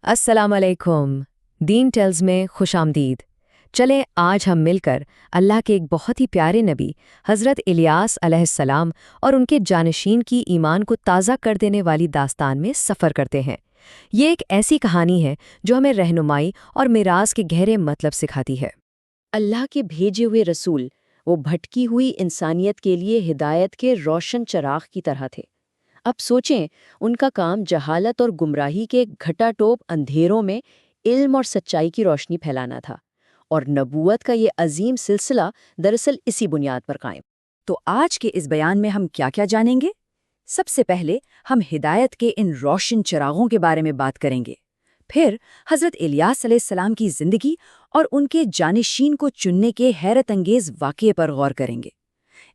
अस्सलाम वालेकुम। दीन टेल्स में खुश आमदीद। चलें आज हम मिलकर अल्लाह के एक बहुत ही प्यारे नबी हज़रत इलियास अलैहिस्सलाम और उनके जानशीन की ईमान को ताज़ा कर देने वाली दास्तान में सफ़र करते हैं। ये एक ऐसी कहानी है जो हमें रहनुमाई और मिरास के गहरे मतलब सिखाती है। अल्लाह के भेजे हुए रसूल वो भटकी हुई इंसानियत के लिए हिदायत के रोशन चराग की तरह थे। अब सोचें, उनका काम जहालत और गुमराही के घटाटोप अंधेरों में इल्म और सच्चाई की रोशनी फैलाना था, और नबूवत का ये अजीम सिलसिला दरअसल इसी बुनियाद पर कायम। तो आज के इस बयान में हम क्या क्या जानेंगे? सबसे पहले हम हिदायत के इन रोशन चिरागों के बारे में बात करेंगे। फिर हज़रत इलियास अलैहिस्सलाम की ज़िंदगी और उनके जानिशीन को चुनने के हैरत अंगेज़ वाक़ये पर गौर करेंगे।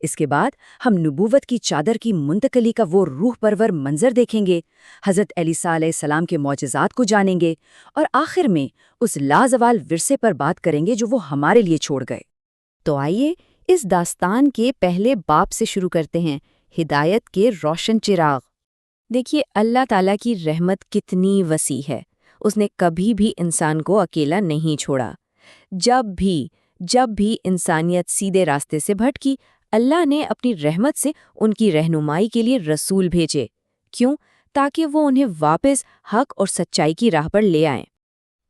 इसके बाद हम नबूवत की चादर की मुंतकली का वो रूह परवर मंजर देखेंगे, हज़रत ईसा अलैहिस्सलाम के मौजज़ात को जानेंगे और आखिर में उस लाजवाल विरसे पर बात करेंगे जो वो हमारे लिए छोड़ गए। तो आइए इस दास्तान के पहले बाब से शुरू करते हैं, हिदायत के रोशन चिराग। देखिए, अल्लाह ताला की रहमत कितनी वसी है। उसने कभी भी इंसान को अकेला नहीं छोड़ा। जब भी इंसानियत सीधे रास्ते से भटकी, अल्लाह ने अपनी रहमत से उनकी रहनुमाई के लिए रसूल भेजे। क्यों? ताकि वो उन्हें वापस हक और सच्चाई की राह पर ले आएं।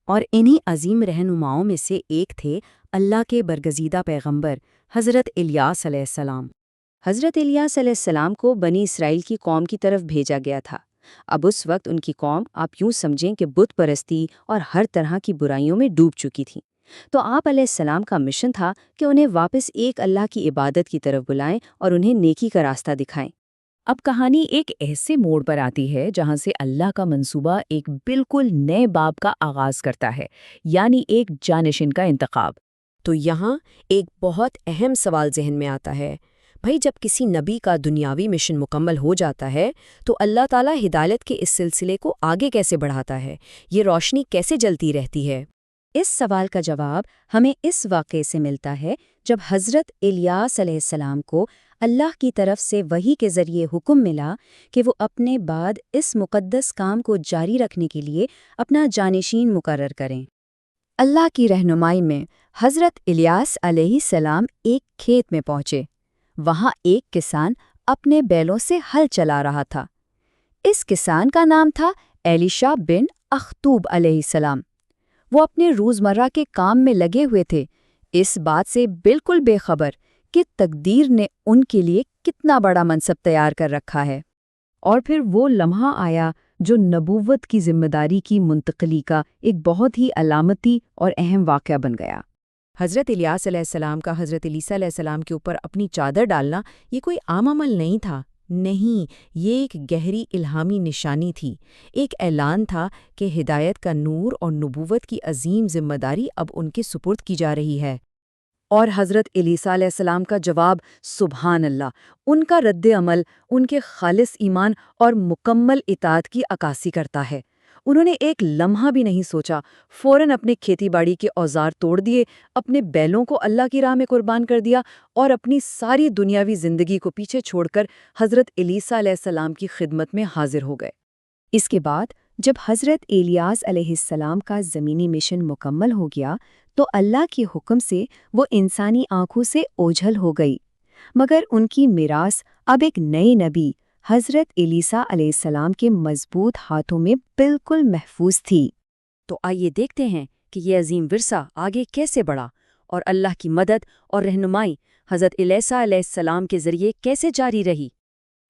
और इन्हीं अजीम रहनुमाओं में से एक थे अल्लाह के बरगज़ीदा पैगंबर हज़रत इलियास अलैहिस्सलाम। हज़रत इलियास अलैहिस्सलाम को बनी इसराइल की कौम की तरफ भेजा गया था। अब उस वक्त उनकी कौम, आप यूं समझें कि बुत परस्ती और हर तरह की बुराइयों में डूब चुकी थी। तो आप अलैहिस्सलाम का मिशन था कि उन्हें वापस एक अल्लाह की इबादत की तरफ बुलाएं और उन्हें नेकी का रास्ता दिखाएं। अब कहानी एक ऐसे मोड़ पर आती है जहां से अल्लाह का मंसूबा एक बिल्कुल नए बाब का आगाज करता है, यानी एक जानिशिन का इंतखाब। तो यहाँ एक बहुत अहम सवाल जहन में आता है, भाई जब किसी नबी का दुनियावी मिशन मुकम्मल हो जाता है तो अल्लाह ताला हिदायत के इस सिलसिले को आगे कैसे बढ़ाता है? ये रोशनी कैसे जलती रहती है? इस सवाल का जवाब हमें इस वाक़े से मिलता है जब हज़रत इलियास अलैहिस्सलाम को अल्लाह की तरफ से वही के ज़रिए हुक्म मिला कि वो अपने बाद इस मुक़द्दस काम को जारी रखने के लिए अपना जानिशीन मुकर्रर करें। अल्लाह की रहनुमाई में हज़रत इलियास अलैहिस्सलाम एक खेत में पहुँचे। वहाँ एक किसान अपने बैलों से हल चला रहा था। इस किसान का नाम था एलीशा बिन अख्तूब अलैहिस्सलाम। वो अपने रोज़मर्रा के काम में लगे हुए थे, इस बात से बिल्कुल बेखबर कि तकदीर ने उनके लिए कितना बड़ा मनसब तैयार कर रखा है। और फिर वो लम्हा आया जो नबूवत की जिम्मेदारी की मुंतकली का एक बहुत ही अलामती और अहम वाक़या बन गया। हज़रत इलियास अलैहिस्सलाम का हज़रत ईसा अलैहिस्सलाम के ऊपर अपनी चादर डालना ये कोई आम अमल नहीं था। नहीं, ये एक गहरी इल्हामी निशानी थी। एक ऐलान था कि हिदायत का नूर और नबूवत की अजीम जिम्मेदारी अब उनके सुपुर्द की जा रही है। और हज़रत ईसा अलैहिस्सलाम का जवाब, सुभान अल्लाह, उनका रद्द अमल उनके खालिस ईमान और मुकम्मल इताअत की अक्कासी करता है। उन्होंने एक लम्हा भी नहीं सोचा, फ़ौरन अपने खेतीबाड़ी के औजार तोड़ दिए, अपने बैलों को अल्लाह की राह में कुर्बान कर दिया और अपनी सारी दुनियावी ज़िंदगी को पीछे छोड़कर हज़रत ईसा अलैहिस्सलाम की खिदमत में हाजिर हो गए। इसके बाद जब हज़रत इलियास अलैहिस्सलाम का ज़मीनी मिशन मुकम्मल हो गया तो अल्लाह के हुक्म से वो इंसानी आंखों से ओझल हो गई, मगर उनकी मिरास अब एक नए नबी हज़रत ईसा अलैहिस्सलाम के मजबूत हाथों में बिल्कुल महफूज थी। तो आइए देखते हैं कि ये अजीम विरसा आगे कैसे बढ़ा और अल्लाह की मदद और रहनुमाई हज़रत ईसा अलैहिस्सलाम के ज़रिए कैसे जारी रही।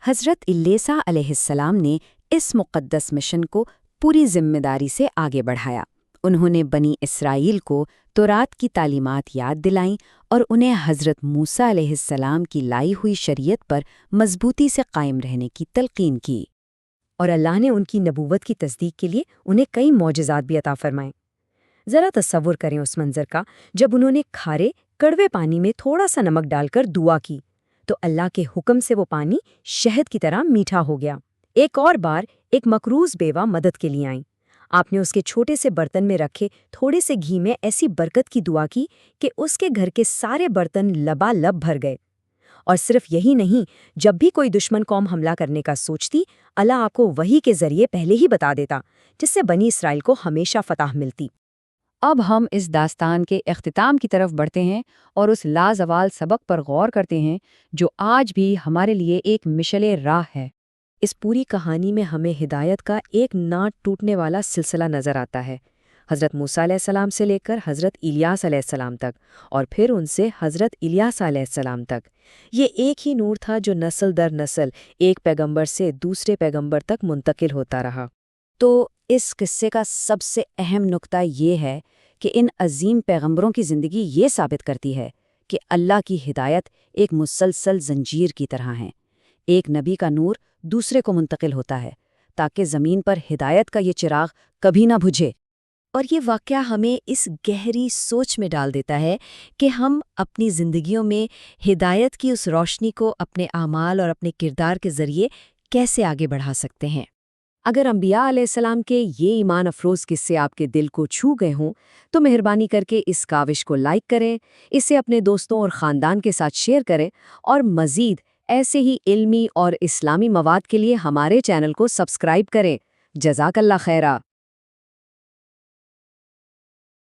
हज़रत ईसा अलैहिस्सलाम ने इस मुक़द्दस मिशन को पूरी जिम्मेदारी से आगे बढ़ाया। उन्होंने बनी इसराइल को तौरात की तालीमात याद दिलाईं और उन्हें हज़रत मूसा अलैहिस्सलाम की लाई हुई शरीयत पर मजबूती से कायम रहने की तलकीन की। और अल्लाह ने उनकी नबूवत की तस्दीक के लिए उन्हें कई मौजज़ात भी अता फरमाए। ज़रा तसव्वुर करें उस मंज़र का जब उन्होंने खारे कड़वे पानी में थोड़ा सा नमक डालकर दुआ की तो अल्लाह के हुक्म से वो पानी शहद की तरह मीठा हो गया। एक और बार एक मकरूज़ बेवा मदद के लिए आई। आपने उसके छोटे से बर्तन में रखे थोड़े से घी में ऐसी बरकत की दुआ की कि उसके घर के सारे बर्तन लबालब भर गए। اور صرف یہی نہیں، جب بھی کوئی دشمن قوم حملہ کرنے کا سوچتی، اللہ آپ کو وحی کے ذریعے پہلے ہی بتا دیتا، جس سے بنی اسرائیل کو ہمیشہ فتح ملتی۔ اب ہم اس داستان کے اختتام کی طرف بڑھتے ہیں اور اس لازوال سبق پر غور کرتے ہیں جو آج بھی ہمارے لیے ایک مشعل راہ ہے۔ اس پوری کہانی میں ہمیں ہدایت کا ایک نہ ٹوٹنے والا سلسلہ نظر آتا ہے، حضرت موسیٰ علیہ السلام سے لے کر حضرت الیاس علیہ السلام تک، اور پھر ان سے حضرت الیاس علیہ السلام تک۔ یہ ایک ہی نور تھا جو نسل در نسل ایک پیغمبر سے دوسرے پیغمبر تک منتقل ہوتا رہا۔ تو اس قصے کا سب سے اہم نقطہ یہ ہے کہ ان عظیم پیغمبروں کی زندگی یہ ثابت کرتی ہے کہ اللہ کی ہدایت ایک مسلسل زنجیر کی طرح ہے۔ ایک نبی کا نور دوسرے کو منتقل ہوتا ہے تاکہ زمین پر ہدایت کا یہ چراغ کبھی نہ بجھے۔ اور یہ واقعہ ہمیں اس گہری سوچ میں ڈال دیتا ہے کہ ہم اپنی زندگیوں میں ہدایت کی اس روشنی کو اپنے اعمال اور اپنے کردار کے ذریعے کیسے آگے بڑھا سکتے ہیں۔ اگر انبیاء علیہ السلام کے یہ ایمان افروز قصے آپ کے دل کو چھو گئے ہوں تو مہربانی کر کے اس کاوش کو لائک کریں، اسے اپنے دوستوں اور خاندان کے ساتھ شیئر کریں، اور مزید ایسے ہی علمی اور اسلامی مواد کے لیے ہمارے چینل کو سبسکرائب کریں۔ جزاک اللہ خیرہ۔